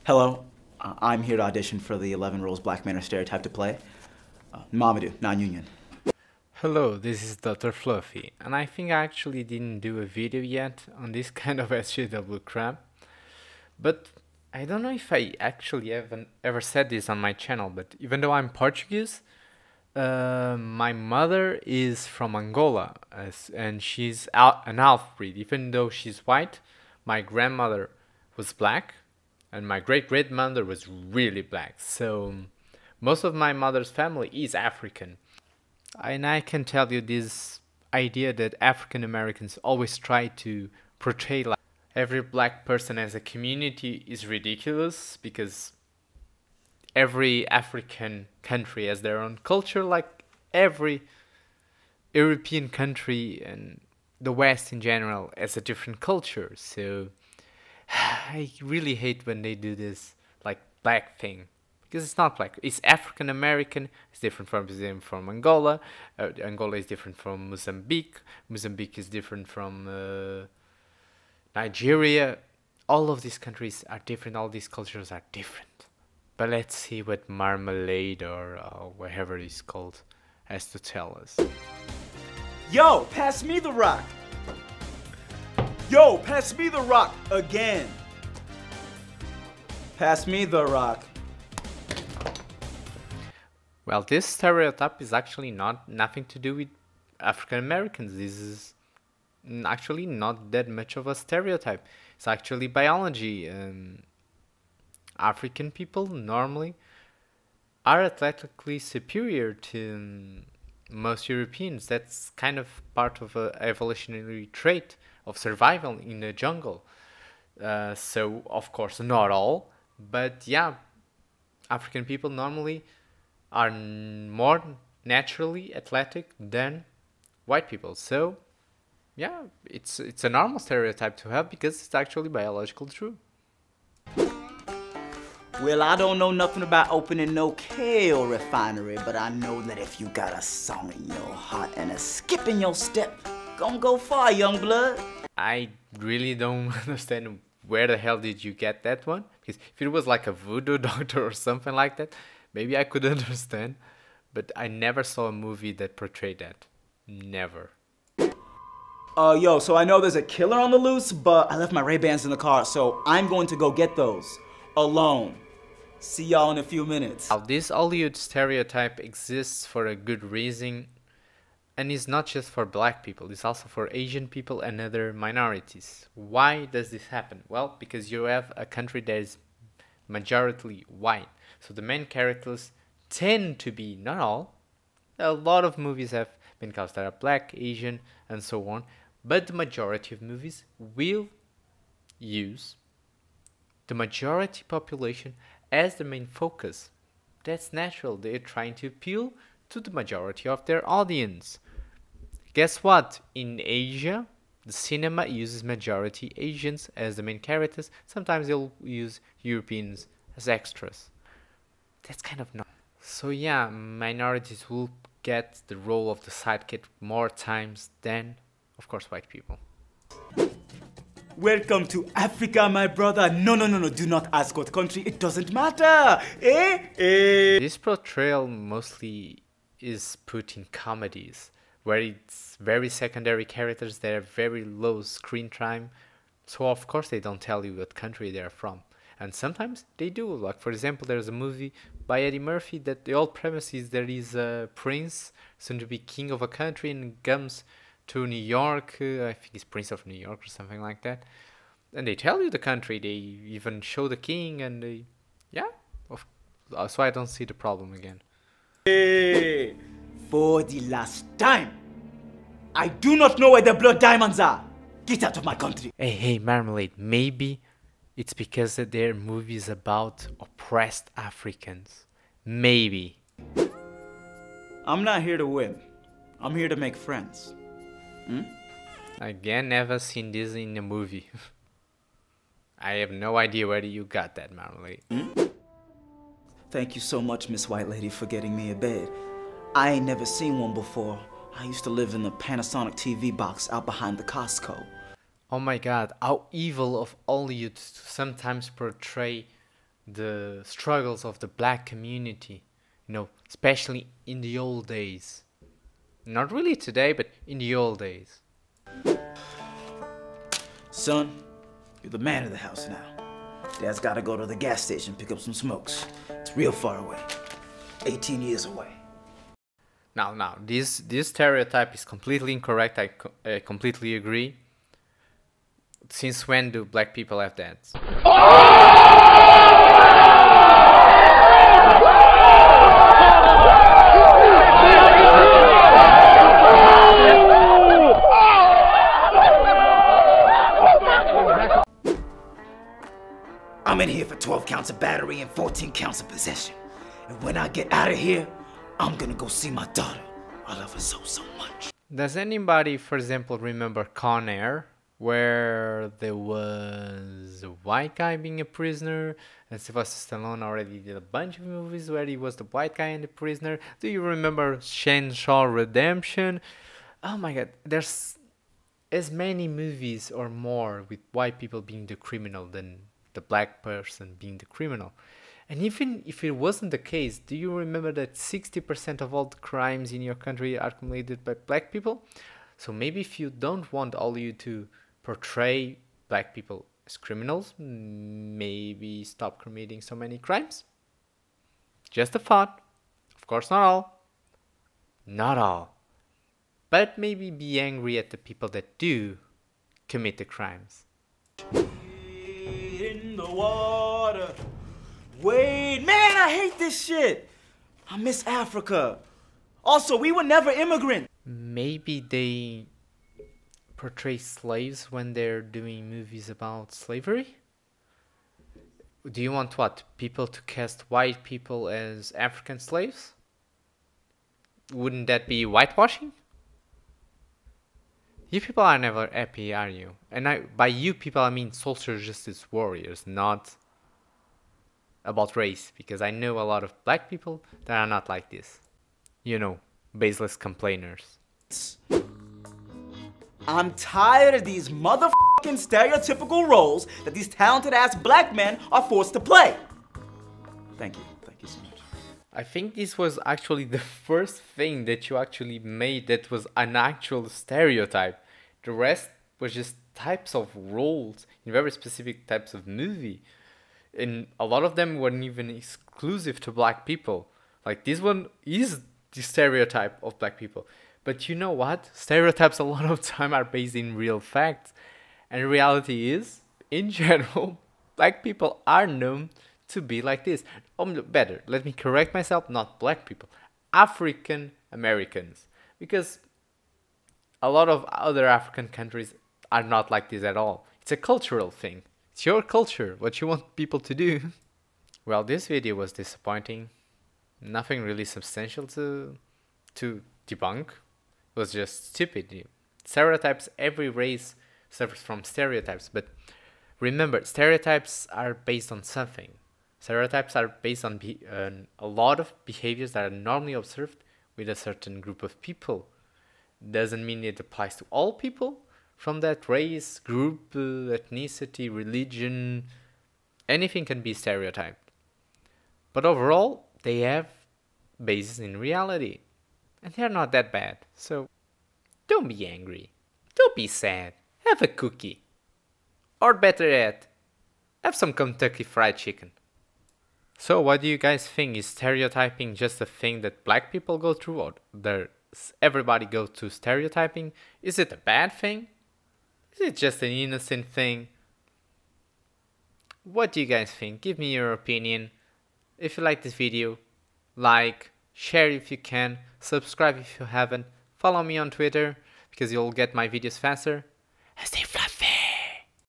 Hello, I'm here to audition for the 11 roles black men are stereotyped to play. Mamadou, non-union. Hello, this is Dr. Fluffy, and I think I actually didn't do a video yet on this kind of SJW crap. But I don't know if I actually ever said this on my channel, but even though I'm Portuguese, my mother is from Angola, and she's an half-breed. Even though she's white, my grandmother was black, and my great-grandmother was really black. So most of my mother's family is African. And I can tell you this idea that African Americans always try to portray like every black person as a community is ridiculous, because every African country has their own culture, like every European country and the West in general has a different culture. So I really hate when they do this like black thing. Because it's not black, it's African American. It's different from Angola. Angola is different from Mozambique. Mozambique is different from Nigeria. All of these countries are different. All these cultures are different. But let's see what Marmalade or whatever it's called has to tell us. Yo, pass me the rock! Yo, pass me the rock again! Pass me the rock. Well, this stereotype is actually nothing to do with African Americans. This is actually not that much of a stereotype. It's actually biology. African people normally are athletically superior to most Europeans. That's kind of part of an evolutionary trait of survival in the jungle. So, of course, not all, but yeah, African people normally are more naturally athletic than white people. So yeah, it's a normal stereotype to have because it's actually biological true. Well, I don't know nothing about opening no kale refinery, but I know that if you got a song in your heart and a skip in your step, gon' go far, young blood. I really don't understand where the hell did you get that one, because if it was like a voodoo doctor or something like that, maybe I could understand, but I never saw a movie that portrayed that. Never. Yo, so I know there's a killer on the loose, but I left my Ray-Bans in the car, so I'm going to go get those. Alone. See y'all in a few minutes. Now, this Hollywood stereotype exists for a good reason, and it's not just for black people, it's also for Asian people and other minorities. Why does this happen? Well, because you have a country that is majority white. So the main characters tend to be, not all, a lot of movies have been cast that are black, Asian, and so on, but the majority of movies will use the majority population as the main focus. That's natural, they're trying to appeal to the majority of their audience. Guess what? In Asia, the cinema uses majority Asians as the main characters. Sometimes they'll use Europeans as extras. That's kind of not. So yeah, minorities will get the role of the sidekick more times than, of course, white people. Welcome to Africa, my brother. No, do not ask what country, it doesn't matter. This portrayal mostly is put in comedies, where it's very secondary characters that have very low screen time. So of course they don't tell you what country they're from. And sometimes they do. Like, for example, there's a movie by Eddie Murphy that the whole premise is there is a prince, soon to be king of a country, and comes to New York. I think he's Prince of New York or something like that. And they tell you the country. They even show the king, and they, yeah. So I don't see the problem again. Hey, for the last time, I do not know where the blood diamonds are. Get out of my country. Hey, Marmalade, maybe it's because they're movies about oppressed Africans. Maybe. I'm not here to win. I'm here to make friends. Again, never seen this in a movie. I have no idea where you got that, Marmalade. Thank you so much, Miss White Lady, for getting me a bed. I ain't never seen one before. I used to live in the Panasonic TV box out behind the Costco. Oh my god, how evil of Hollywood to sometimes portray the struggles of the black community, you know, especially in the old days. Not really today, but in the old days. Son, you're the man of the house now. Dad's gotta go to the gas station, pick up some smokes. It's real far away. 18 years away. Now, this stereotype is completely incorrect. I completely agree. Since when do black people have dads? I'm in here for 12 counts of battery and 14 counts of possession. And when I get out of here, I'm gonna go see my daughter. I love her so much. Does anybody, for example, remember Con Air, where there was a white guy being a prisoner, and Sylvester Stallone already did a bunch of movies where he was the white guy and the prisoner? Do you remember Shawshank Redemption? Oh my god, there's as many movies or more with white people being the criminal than the black person being the criminal. And even if it wasn't the case, do you remember that 60% of all the crimes in your country are committed by black people? So maybe if you don't want all you to portray black people as criminals, maybe stop committing so many crimes? Just a thought. Of course, not all. Not all. But maybe be angry at the people that do commit the crimes. In the water. Wait, man, I hate this shit. I miss Africa. Also, we were never immigrants. Maybe they portray slaves when they're doing movies about slavery? Do you want what? People to cast white people as African slaves? Wouldn't that be whitewashing? You people are never happy, are you? And by you people I mean social justice warriors, not about race, because I know a lot of black people that are not like this. You know, baseless complainers. I'm tired of these motherfucking stereotypical roles that these talented ass black men are forced to play. Thank you so much. I think this was actually the first thing that you actually made that was an actual stereotype. The rest was just types of roles in very specific types of movie. And a lot of them weren't even exclusive to black people. Like this one is the stereotype of black people. But you know what? Stereotypes a lot of time are based in real facts. And reality is, in general, black people are known to be like this. Better, let me correct myself, not black people. African Americans. Because a lot of other African countries are not like this at all. It's a cultural thing. It's your culture, what you want people to do. Well, this video was disappointing. Nothing really substantial to debunk. It was just stupid. Stereotypes, every race suffers from stereotypes. But remember, stereotypes are based on something. Stereotypes are based on a lot of behaviors that are normally observed with a certain group of people. Doesn't mean it applies to all people from that race, group, ethnicity, religion. Anything can be stereotyped. But overall, they have basis in reality. And they're not that bad. So don't be angry. Don't be sad. Have a cookie. Or better yet, have some Kentucky Fried Chicken. So what do you guys think? Is stereotyping just a thing that black people go through, or does everybody go through stereotyping? Is it a bad thing? Is it just an innocent thing? What do you guys think? Give me your opinion. If you like this video, like, share if you can, subscribe if you haven't, follow me on Twitter because you'll get my videos faster. And stay fly.